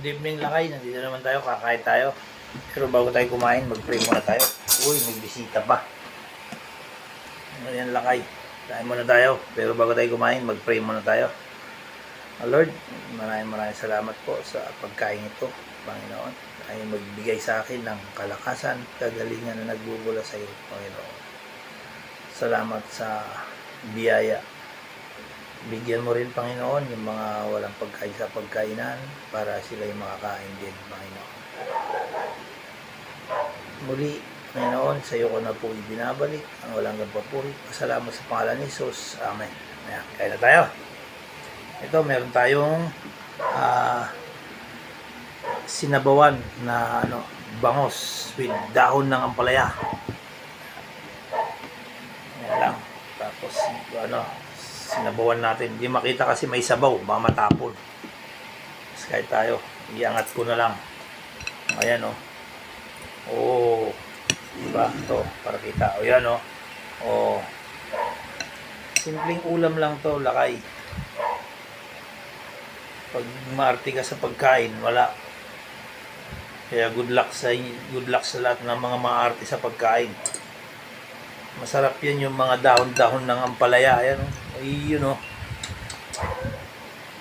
Good evening lakay, nandito naman tayo, kakain tayo. Pero bago tayo kumain, mag-pray muna tayo. Uy, may bisita pa. Ayan lakay, kain muna tayo. Pero bago tayo kumain, mag-pray muna tayo. Lord, maraming salamat po sa pagkain ito, Panginoon. Ay magbigay sa akin ng kalakasan, kagalingan na nagbubula sa iyo, Panginoon. Salamat sa biyaya. Bigyan mo rin, Panginoon, yung mga walang pagkain sa pagkainan para sila yung makakain din, Panginoon. Muli, Panginoon, sa iyo ko na po ibinabalik ang walang papuri. Pasalamat sa pangalan ni Jesus. Amen. Ayan, kain na tayo. Ito, meron tayong sinabawan na bangos with dahon ng ampalaya. Ayan lang. Tapos, sinabawan natin. Hindi makita kasi may sabaw, baka matapon. Tapos kahit tayo, iangat ko na lang. Ayan o. Oh. Diba? Ito, para kita. O yan o. Oh. Simpleng ulam lang to, lakay. Pag maarte ka sa pagkain, wala. Kaya good luck sa lahat ng mga maarte sa pagkain. Masarap yan yung mga dahon-dahon ng ampalaya. Ayan, yun o.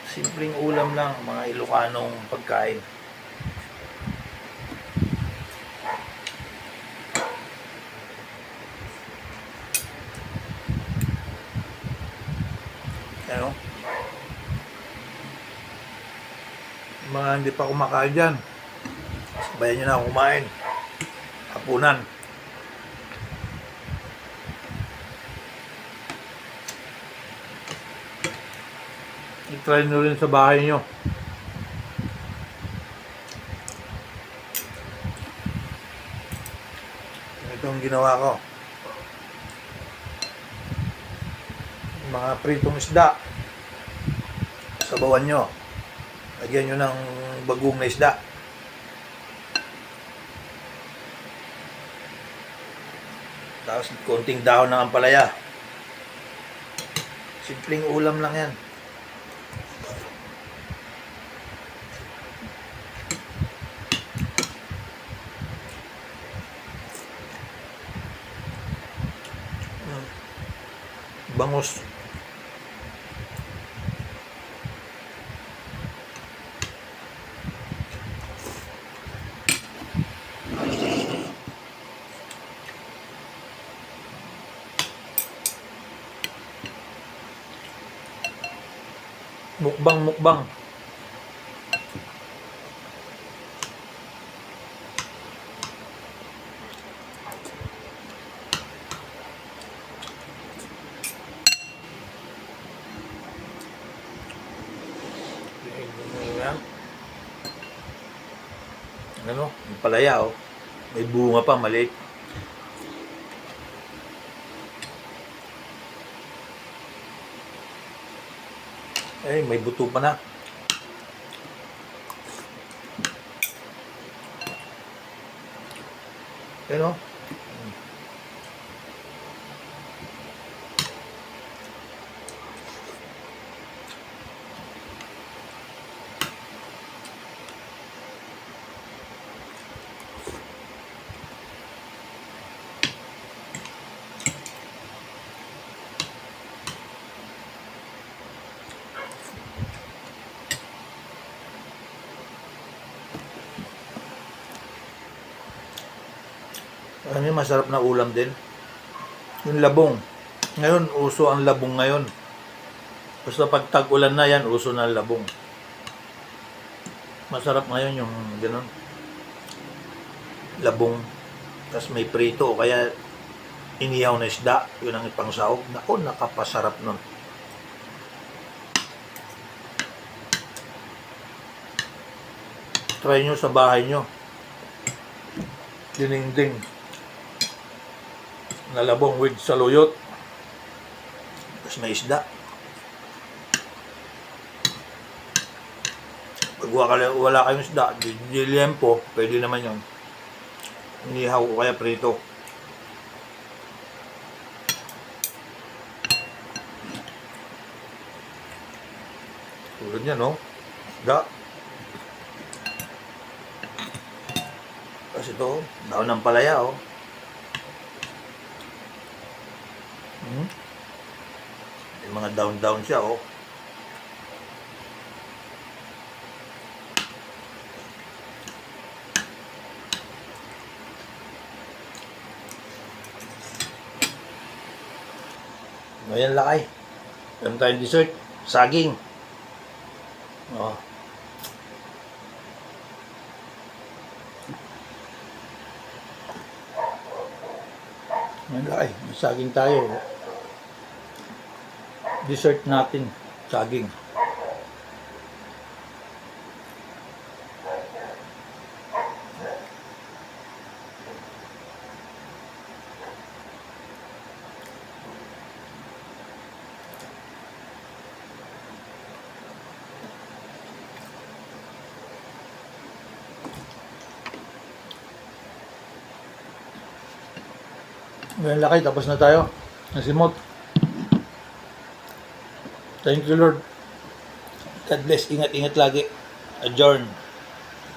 Simpleng ulam lang, mga Ilocanong pagkain. Ayan o. Mga hindi pa kumakain dyan, sabayan nyo na ako kumain. Hapunan. I-try nyo rin sa bahay nyo. Ito ang ginawa ko. Mga pritong isda. Sabawan nyo. Lagyan nyo ng bagong na isda. Tapos konting dahon ng ampalaya. Simpleng ulam lang yan. Bangus. Mukbang. Ano? Yung palaya oh. May bunga pa, maliit. Eh, may buto pa na. Ano? Ano yung masarap na ulam din? Yung labong. Ngayon, uso ang labong ngayon. Basta pag tag-ulan na yan, uso na ang labong. Masarap ngayon yung gano'n. Labong. Tapos may prito. Kaya inihaw na isda. Yun ang ipangsahog. Naku, nakapasarap nun. Try nyo sa bahay nyo. Dininding na labong with saluyot. Tapos may isda. Pag wala kayong isda, di liempo, pwede naman yun. Inihaw o kaya prito. Tulad niya, no? Isda. Tapos ito, daon ng palaya, oh. May mga down siya, oh. Ayan lakay. Meron tayong dessert. Saging. Oh. Ayan lakay. May saging tayo. Dessert natin. Saging. Ngayon lakay, tapos na tayo. Nasimot. Thank you Lord. God bless. Ingat-ingat lagi. Adjourn.